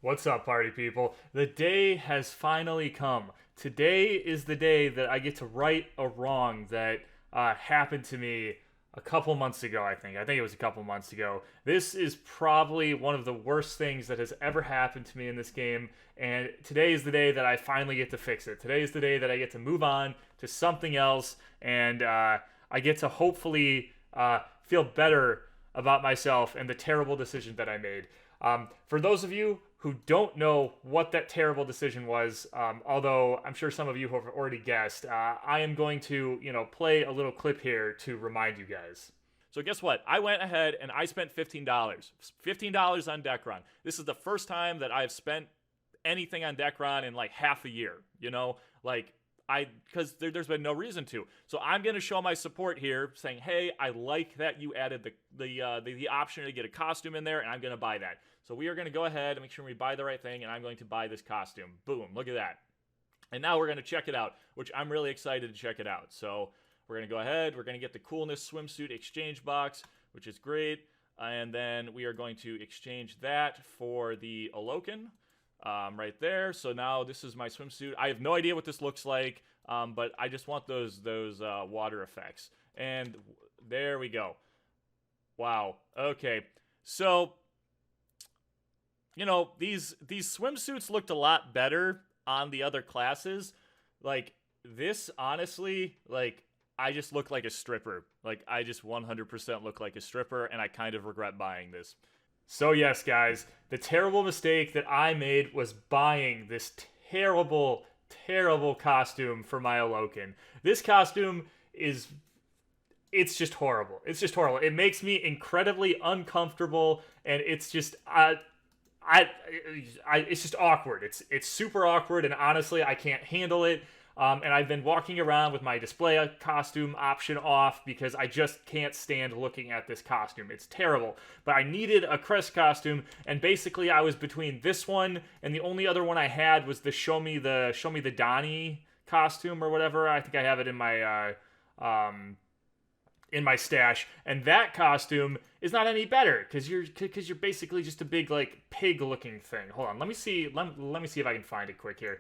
What's up, party people? The day has finally come. Today is the day that I get to right a wrong that happened to me a couple months ago, I think. I think it was a couple months ago. This is probably one of the worst things that has ever happened to me in this game, and today is the day that I finally get to fix it. Today is the day that I get to move on to something else, and I get to hopefully feel better about myself and the terrible decision that I made. For those of you who don't know what that terrible decision was, although I'm sure some of you have already guessed, I am going to, play a little clip here to remind you guys. So guess what? I went ahead and I spent $15. $15 on Dekaron. This is the first time that I've spent anything on Dekaron in like half a year, because there's been no reason to. So I'm going to show my support here, saying, hey, I like that you added the option to get a costume in there, and I'm going to buy that. So we are going to go ahead and make sure we buy the right thing, and I'm going to buy this costume. Boom, look at that. And now we're going to check it out, which I'm really excited to check it out. So we're going to go ahead. We're going to get the Coolness Swimsuit Exchange Box, which is great. And then we are going to exchange that for the Alokan. Right there. So now this is my swimsuit. I have no idea what this looks like, but I just want those water effects. And there we go. Wow. Okay. So, these swimsuits looked a lot better on the other classes. Like, this, honestly, I just look like a stripper. I just 100% look like a stripper, and I kind of regret buying this. So yes, guys, the terrible mistake that I made was buying this terrible, terrible costume for my Alokan. This costume it's just horrible. It's just horrible. It makes me incredibly uncomfortable, and it's just, it's just awkward. It's super awkward, and honestly, I can't handle it. And I've been walking around with my display costume option off because I just can't stand looking at this costume. It's terrible. But I needed a Crest costume, and basically I was between this one and the only other one I had was the Show Me the Donnie costume or whatever. I think I have it in my stash, and that costume is not any better because you're basically just a big pig looking thing. Hold on, let me see if I can find it quick here,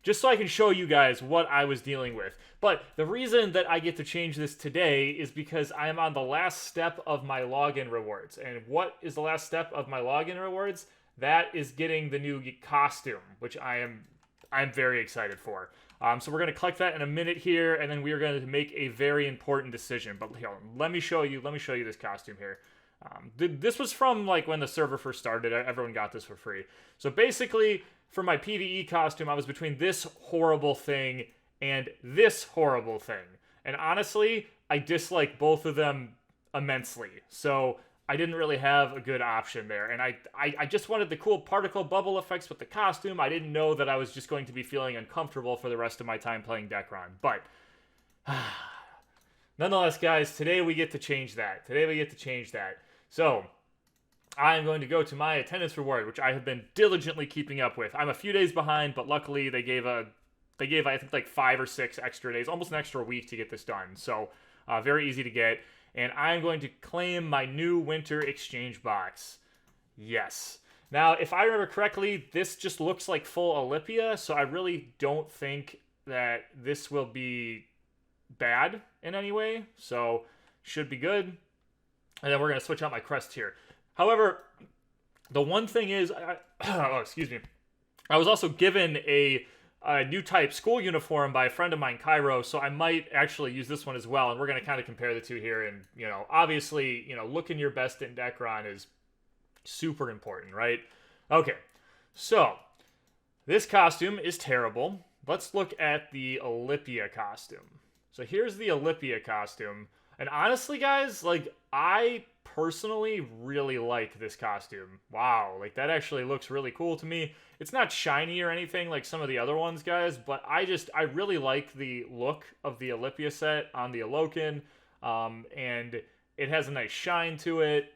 just so I can show you guys what I was dealing with. But the reason that I get to change this today is because I am on the last step of my login rewards. And what is the last step of my login rewards? That is getting the new costume, which I'm very excited for. So we're going to collect that in a minute here, and then we are going to make a very important decision. But here, let me show you this costume here. This was from when the server first started. Everyone got this for free. So basically, for my PvE costume, I was between this horrible thing and this horrible thing. And honestly, I dislike both of them immensely. So I didn't really have a good option there. And I just wanted the cool particle bubble effects with the costume. I didn't know that I was just going to be feeling uncomfortable for the rest of my time playing Dekaron. But nonetheless, guys, today we get to change that. So I'm going to go to my attendance reward, which I have been diligently keeping up with. I'm a few days behind, but luckily they gave I think 5 or 6 extra days, almost an extra week to get this done. So very easy to get. And I'm going to claim my new winter exchange box. Yes. Now, if I remember correctly, this just looks like full Olympia, so I really don't think that this will be bad in any way. So should be good. And then we're going to switch out my crest here. However, the one thing is, excuse me, I was also given a new type school uniform by a friend of mine, Cairo, so I might actually use this one as well, and we're going to kind of compare the two here, and, obviously, looking your best in Dekaron is super important, right? Okay, so, this costume is terrible. Let's look at the Olympia costume. So here's the Olympia costume, and honestly, guys, I personally really like this costume. Wow, that actually looks really cool to me. It's not shiny or anything like some of the other ones, guys, but I really like the look of the Olympia set on the Alokan, and it has a nice shine to it.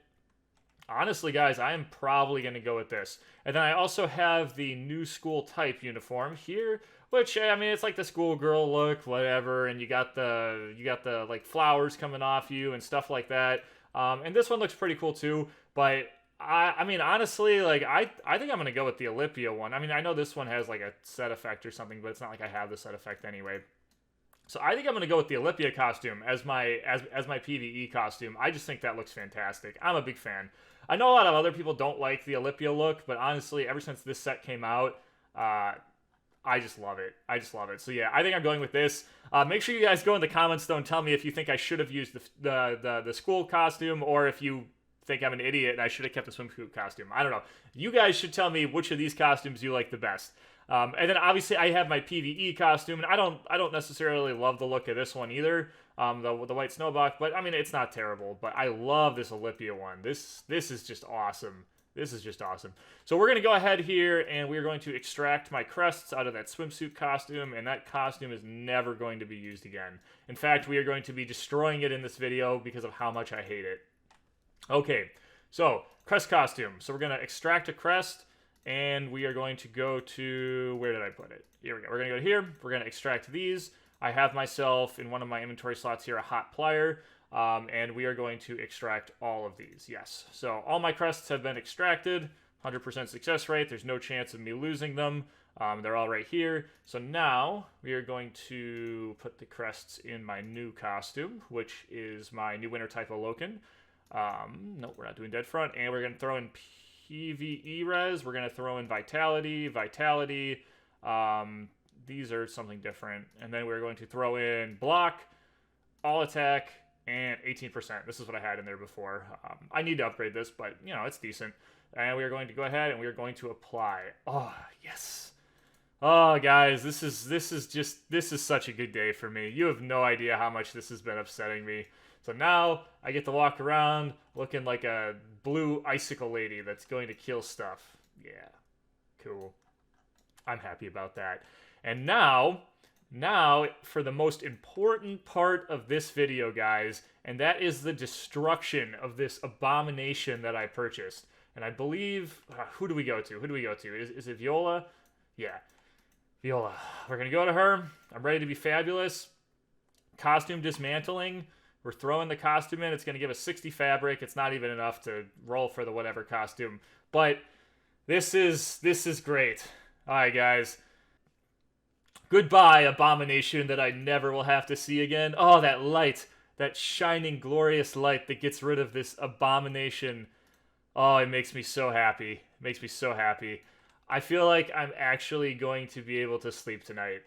Honestly, guys, I am probably going to go with this. And then I also have the new school type uniform here, which, I mean, it's like the schoolgirl look, whatever, and you got the flowers coming off you and stuff like that. And this one looks pretty cool too, but I mean, honestly, like, I think I'm going to go with the Olympia one. I mean, I know this one has, like, a set effect or something, but it's not like I have the set effect anyway. So I think I'm going to go with the Olympia costume as my PvE costume. I just think that looks fantastic. I'm a big fan. I know a lot of other people don't like the Olympia look, but honestly, ever since this set came out, I just love it. I just love it. So yeah, I think I'm going with this. Make sure you guys go in the comments though and tell me if you think I should have used the school costume, or if you think I'm an idiot and I should have kept the swimsuit costume. I don't know. You guys should tell me which of these costumes you like the best. And then obviously I have my PvE costume, and I don't necessarily love the look of this one either. The white snowbox, but I mean it's not terrible. But I love this Olympia one. This is just awesome. This is just awesome. So we're gonna go ahead here, and we're going to extract my crests out of that swimsuit costume, and that costume is never going to be used again. In fact, we are going to be destroying it in this video because of how much I hate it. Okay, so crest costume. So we're gonna extract a crest. And we are going to go to, where did I put it? Here we go. We're going to go here. We're going to extract these. I have myself, in one of my inventory slots here, a hot plier. And we are going to extract all of these. Yes. So all my crests have been extracted. 100% success rate. There's no chance of me losing them. They're all right here. So now we are going to put the crests in my new costume, which is my new winter type of Loken. No, we're not doing dead front. And we're going to throw in PvE res. We're going to throw in vitality. These are something different. And then we're going to throw in block, all attack, and 18%. This is what I had in there before. I need to upgrade this, but, you know, it's decent. And we are going to go ahead and we are going to apply. Oh, yes. Oh, guys, this is such a good day for me. You have no idea how much this has been upsetting me. So now I get to walk around looking like a blue icicle lady that's going to kill stuff. Yeah, cool. I'm happy about that. And now for the most important part of this video, guys, and that is the destruction of this abomination that I purchased. And I believe, who do we go to? Is it Viola? Yeah, Viola. We're going to go to her. I'm ready to be fabulous. Costume dismantling. We're throwing the costume in. It's going to give us 60 fabric. It's not even enough to roll for the whatever costume. But this is great. All right, guys. Goodbye, abomination that I never will have to see again. Oh, that light. That shining, glorious light that gets rid of this abomination. Oh, it makes me so happy. It makes me so happy. I feel like I'm actually going to be able to sleep tonight.